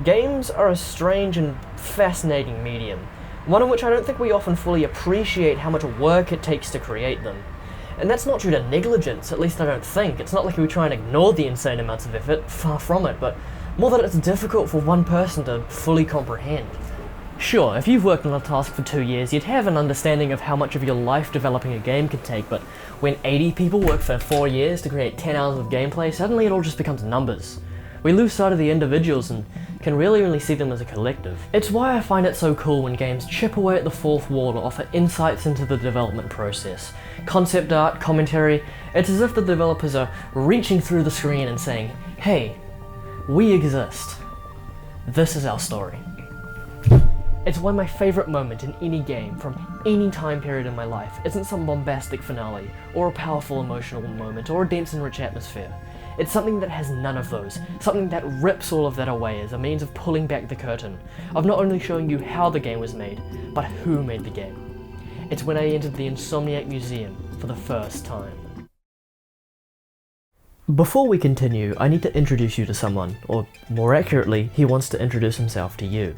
Games are a strange and fascinating medium, one in which I don't think we often fully appreciate how much work it takes to create them. And that's not due to negligence, at least I don't think. It's not like we try and ignore the insane amounts of effort, far from it, but more that it's difficult for one person to fully comprehend. Sure, if you've worked on a task for 2 years, you'd have an understanding of how much of your life developing a game can take, but when 80 people work for 4 years to create 10 hours of gameplay, suddenly it all just becomes numbers. We lose sight of the individuals and can really only see them as a collective. It's why I find it so cool when games chip away at the fourth wall to offer insights into the development process. Concept art, commentary, it's as if the developers are reaching through the screen and saying, hey, we exist. This is our story. It's why my favourite moment in any game from any time period in my life isn't some bombastic finale, or a powerful emotional moment, or a dense and rich atmosphere. It's something that has none of those, something that rips all of that away as a means of pulling back the curtain, of not only showing you how the game was made, but who made the game. It's when I entered the Insomniac Museum for the first time. Before we continue, I need to introduce you to someone, or more accurately, he wants to introduce himself to you.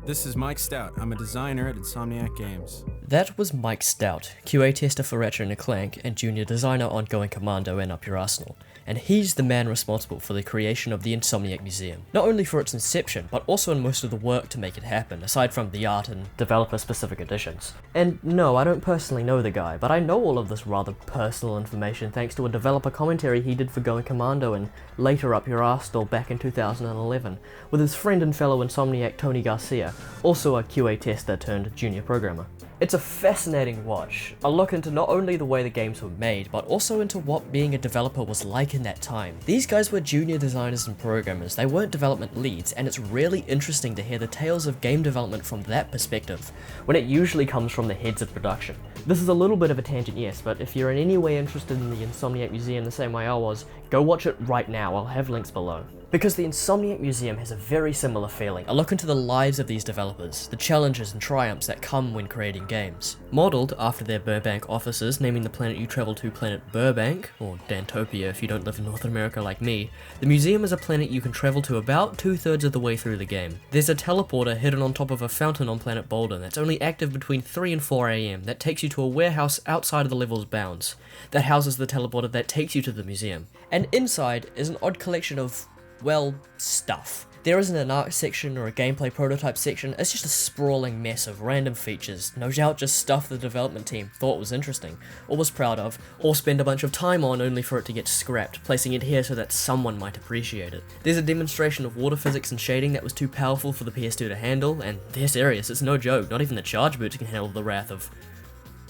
This is Mike Stout. I'm a designer at Insomniac Games. That was Mike Stout, QA tester for Ratchet & Clank and junior designer on Commando and Up Your Arsenal, and he's the man responsible for the creation of the Insomniac Museum, not only for its inception, but also in most of the work to make it happen, aside from the art and developer-specific additions. And no, I don't personally know the guy, but I know all of this rather personal information thanks to a developer commentary he did for Commando and later Up Your Arsenal back in 2011, with his friend and fellow Insomniac Tony Garcia, also a QA tester turned junior programmer. It's a fascinating watch, a look into not only the way the games were made, but also into what being a developer was like in that time. These guys were junior designers and programmers, they weren't development leads, and it's really interesting to hear the tales of game development from that perspective, when it usually comes from the heads of production. This is a little bit of a tangent, yes, but if you're in any way interested in the Insomniac Museum the same way I was, go watch it right now, I'll have links below. Because the Insomniac Museum has a very similar feeling, a look into the lives of these developers, the challenges and triumphs that come when creating games. Modelled after their Burbank offices, naming the planet you travel to Planet Burbank, or Dantopia if you don't live in North America like me, the museum is a planet you can travel to about 2/3 of the way through the game. There's a teleporter hidden on top of a fountain on Planet Boulder that's only active between 3 and 4 AM that takes you to a warehouse outside of the level's bounds, that houses the teleporter that takes you to the museum. And inside is an odd collection of, well, stuff. There isn't an art section or a gameplay prototype section, it's just a sprawling mess of random features, no doubt just stuff the development team thought was interesting, or was proud of, or spend a bunch of time on only for it to get scrapped, placing it here so that someone might appreciate it. There's a demonstration of water physics and shading that was too powerful for the PS2 to handle, and they're serious, it's no joke, not even the charge boots can handle the wrath of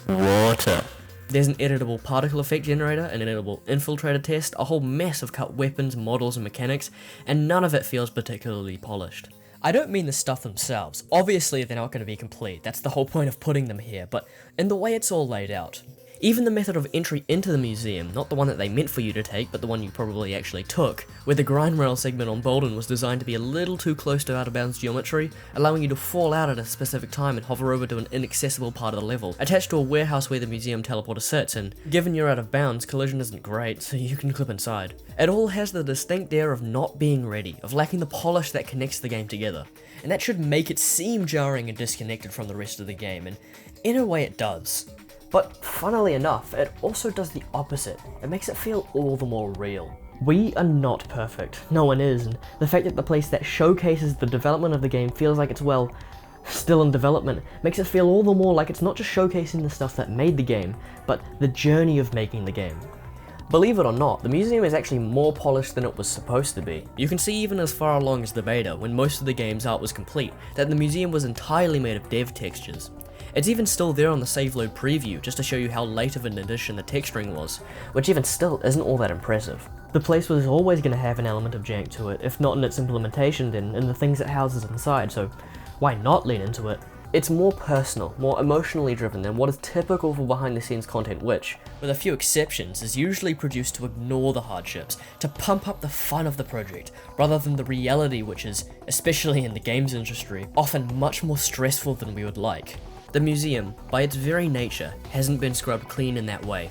water. There's an editable particle effect generator, an editable infiltrator test, a whole mess of cut weapons, models and mechanics, and none of it feels particularly polished. I don't mean the stuff themselves, obviously they're not going to be complete, that's the whole point of putting them here, but in the way it's all laid out. Even the method of entry into the museum, not the one that they meant for you to take, but the one you probably actually took, where the grind rail segment on Bolden was designed to be a little too close to out of bounds geometry, allowing you to fall out at a specific time and hover over to an inaccessible part of the level, attached to a warehouse where the museum teleporter sits, and given you're out of bounds, collision isn't great, so you can clip inside. It all has the distinct air of not being ready, of lacking the polish that connects the game together, and that should make it seem jarring and disconnected from the rest of the game, and in a way it does. But funnily enough, it also does the opposite. It makes it feel all the more real. We are not perfect, no one is, and the fact that the place that showcases the development of the game feels like it's, well, still in development, makes it feel all the more like it's not just showcasing the stuff that made the game, but the journey of making the game. Believe it or not, the museum is actually more polished than it was supposed to be. You can see even as far along as the beta, when most of the game's art was complete, that the museum was entirely made of dev textures. It's even still there on the save load preview, just to show you how late of an addition the texturing was, which even still isn't all that impressive. The place was always going to have an element of jank to it, if not in its implementation then in the things it houses inside, so why not lean into it? It's more personal, more emotionally driven than what is typical for behind the scenes content which, with a few exceptions, is usually produced to ignore the hardships, to pump up the fun of the project, rather than the reality which is, especially in the games industry, often much more stressful than we would like. The museum, by its very nature, hasn't been scrubbed clean in that way.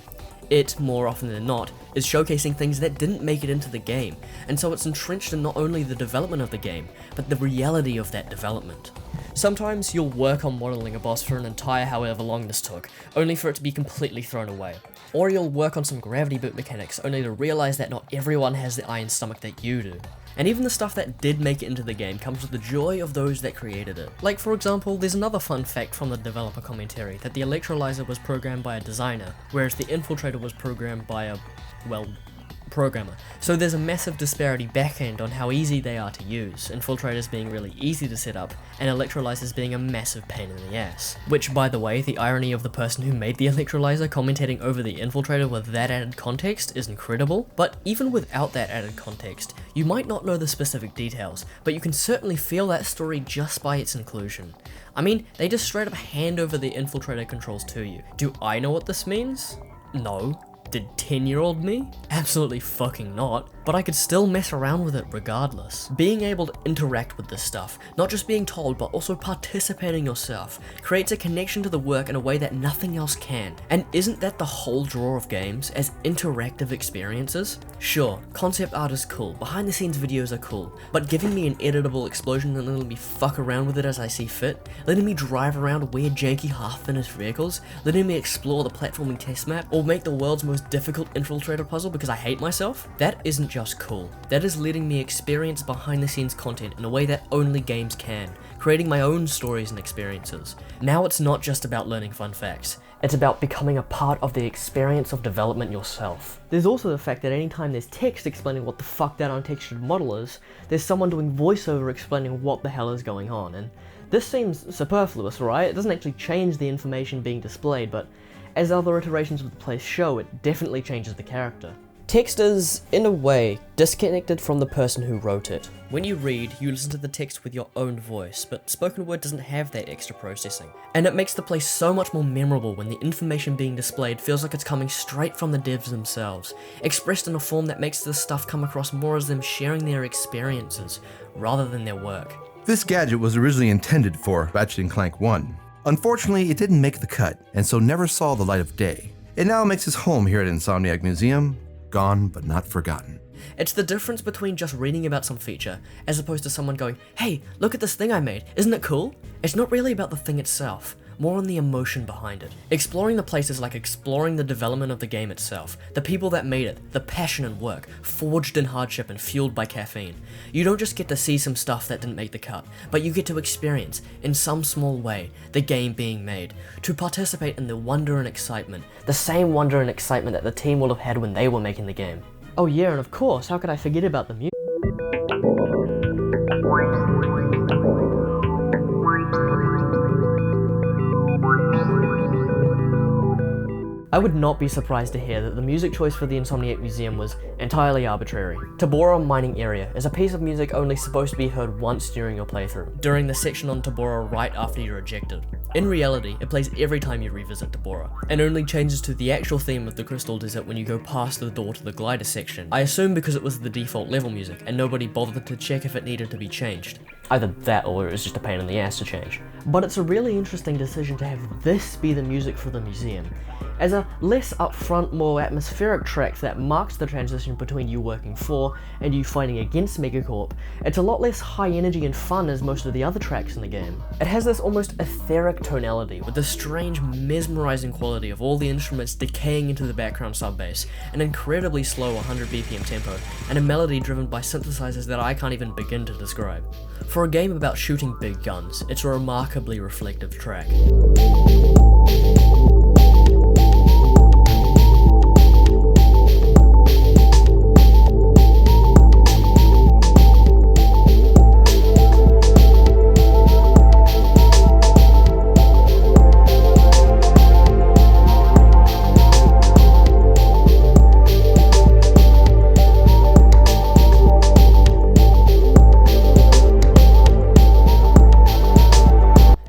it, more often than not, is showcasing things that didn't make it into the game, and so it's entrenched in not only the development of the game, but the reality of that development. Sometimes you'll work on modeling a boss for an entire however long this took, only for it to be completely thrown away. Or you'll work on some gravity boot mechanics only to realize that not everyone has the iron stomach that you do. And even the stuff that did make it into the game comes with the joy of those that created it. Like, for example, there's another fun fact from the developer commentary that the electrolyzer was programmed by a designer, whereas the infiltrator was programmed by a, well, programmer. So there's a massive disparity backend on how easy they are to use, infiltrators being really easy to set up, and electrolyzers being a massive pain in the ass. Which, by the way, the irony of the person who made the electrolyzer commentating over the infiltrator with that added context is incredible, but even without that added context, you might not know the specific details, but you can certainly feel that story just by its inclusion. I mean, they just straight up hand over the infiltrator controls to you. Do I know what this means? No. Did 10-year-old me? Absolutely fucking not, but I could still mess around with it regardless. Being able to interact with this stuff, not just being told but also participating yourself, creates a connection to the work in a way that nothing else can. And isn't that the whole draw of games, as interactive experiences? Sure, concept art is cool, behind the scenes videos are cool, but giving me an editable explosion and letting me fuck around with it as I see fit, letting me drive around weird janky half-finished vehicles, letting me explore the platforming test map, or make the world's most difficult infiltrator puzzle because I hate myself, that isn't just cool. That is letting me experience behind the scenes content in a way that only games can, creating my own stories and experiences. Now it's not just about learning fun facts, it's about becoming a part of the experience of development yourself. There's also the fact that anytime there's text explaining what the fuck that untextured model is, there's someone doing voiceover explaining what the hell is going on, and this seems superfluous, right? It doesn't actually change the information being displayed, but as other iterations of the place show, it definitely changes the character. Text is, in a way, disconnected from the person who wrote it. When you read, you listen to the text with your own voice, but spoken word doesn't have that extra processing. And it makes the place so much more memorable when the information being displayed feels like it's coming straight from the devs themselves, expressed in a form that makes this stuff come across more as them sharing their experiences, rather than their work. This gadget was originally intended for Ratchet & Clank 1. Unfortunately, it didn't make the cut, and so never saw the light of day. It now makes its home here at Insomniac Museum, gone but not forgotten. It's the difference between just reading about some feature, as opposed to someone going, "Hey, look at this thing I made, isn't it cool?" It's not really about the thing itself, more on the emotion behind it. Exploring the place is like exploring the development of the game itself, the people that made it, the passion and work, forged in hardship and fueled by caffeine. You don't just get to see some stuff that didn't make the cut, but you get to experience, in some small way, the game being made, to participate in the wonder and excitement, the same wonder and excitement that the team will have had when they were making the game. Oh yeah, and of course, how could I forget about the music? I would not be surprised to hear that the music choice for the Insomniac Museum was entirely arbitrary. Tabora Mining Area is a piece of music only supposed to be heard once during your playthrough, during the section on Tabora right after you're ejected. In reality, it plays every time you revisit Tabora, and only changes to the actual theme of the Crystal Desert when you go past the door to the glider section. I assume because it was the default level music, and nobody bothered to check if it needed to be changed. Either that or it was just a pain in the ass to change. But it's a really interesting decision to have this be the music for the museum, as a less upfront, more atmospheric track that marks the transition between you working for and you fighting against Megacorp. It's a lot less high energy and fun as most of the other tracks in the game. It has this almost etheric tonality with the strange mesmerizing quality of all the instruments decaying into the background sub-bass, an incredibly slow 100 BPM tempo, and a melody driven by synthesizers that I can't even begin to describe. For a game about shooting big guns, it's a remarkably reflective track.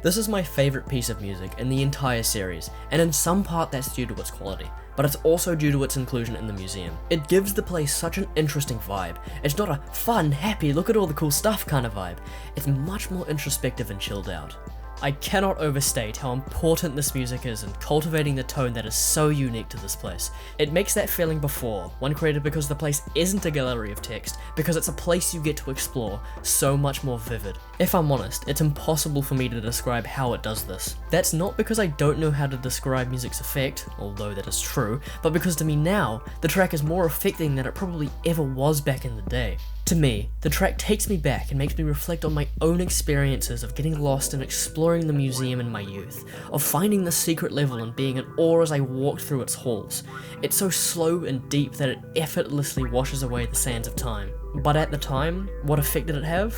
This is my favourite piece of music in the entire series, and in some part that's due to its quality, but it's also due to its inclusion in the museum. It gives the place such an interesting vibe. It's not a fun, happy, look at all the cool stuff kind of vibe. It's much more introspective and chilled out. I cannot overstate how important this music is in cultivating the tone that is so unique to this place. It makes that feeling before, one created because the place isn't a gallery of text, because it's a place you get to explore, so much more vivid. If I'm honest, it's impossible for me to describe how it does this. That's not because I don't know how to describe music's effect, although that is true, but because to me now, the track is more affecting than it probably ever was back in the day. To me, the track takes me back and makes me reflect on my own experiences of getting lost and exploring the museum in my youth, of finding the secret level and being in awe as I walked through its halls. It's so slow and deep that it effortlessly washes away the sands of time. But at the time, what effect did it have?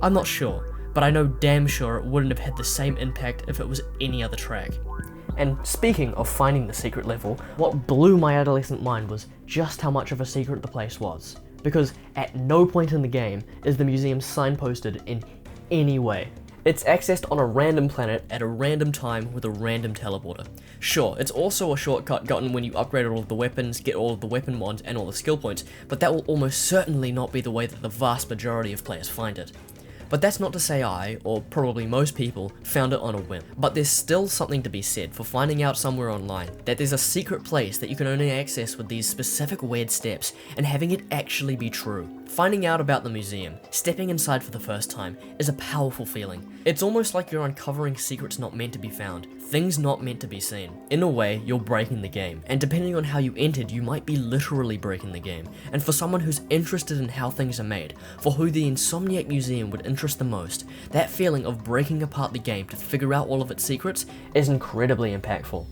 I'm not sure, but I know damn sure it wouldn't have had the same impact if it was any other track. And speaking of finding the secret level, what blew my adolescent mind was just how much of a secret the place was. Because at no point in the game is the museum signposted in any way. It's accessed on a random planet at a random time with a random teleporter. Sure, it's also a shortcut gotten when you upgrade all of the weapons, get all of the weapon mods and all the skill points, but that will almost certainly not be the way that the vast majority of players find it. But that's not to say I, or probably most people, found it on a whim. But there's still something to be said for finding out somewhere online that there's a secret place that you can only access with these specific weird steps and having it actually be true. Finding out about the museum, stepping inside for the first time, is a powerful feeling. It's almost like you're uncovering secrets not meant to be found, things not meant to be seen. In a way, you're breaking the game, and depending on how you entered, you might be literally breaking the game. And for someone who's interested in how things are made, for who the Insomniac Museum would interest the most, that feeling of breaking apart the game to figure out all of its secrets is incredibly impactful.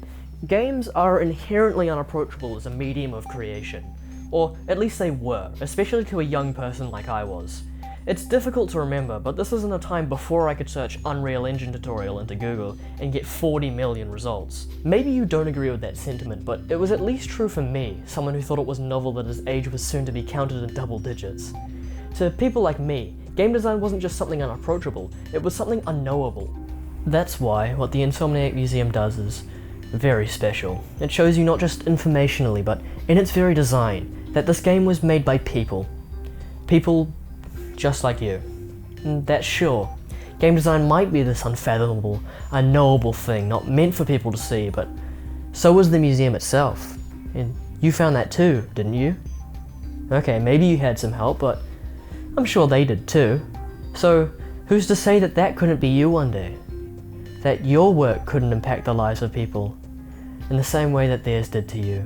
Games are inherently unapproachable as a medium of creation. Or at least they were, especially to a young person like I was. It's difficult to remember, but this was in a time before I could search Unreal Engine tutorial into Google and get 40 million results. Maybe you don't agree with that sentiment, but it was at least true for me, someone who thought it was novel that his age was soon to be counted in double digits. To people like me, game design wasn't just something unapproachable, it was something unknowable. That's why what the Insomniac Museum does is very special. It shows you not just informationally, but in its very design, that this game was made by people. People just like you. And that's sure, game design might be this unfathomable, unknowable thing not meant for people to see, but so was the museum itself. And you found that too, didn't you? Okay, maybe you had some help, but I'm sure they did too. So who's to say that that couldn't be you one day? That your work couldn't impact the lives of people in the same way that theirs did to you.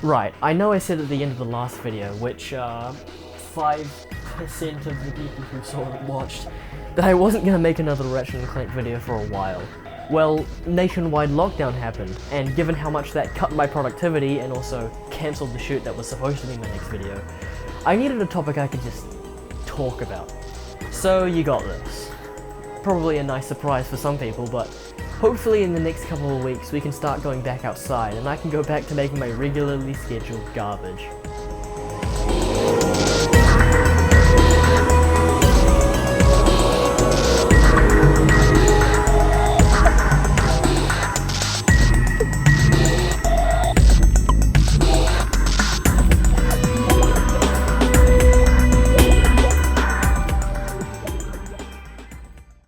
Right, I know I said at the end of the last video, which 5% of the people who saw it watched, that I wasn't going to make another Ratchet & Clank video for a while. Well, nationwide lockdown happened, and given how much that cut my productivity and also cancelled the shoot that was supposed to be my next video, I needed a topic I could just talk about. So you got this. Probably a nice surprise for some people, but hopefully in the next couple of weeks we can start going back outside and I can go back to making my regularly scheduled garbage.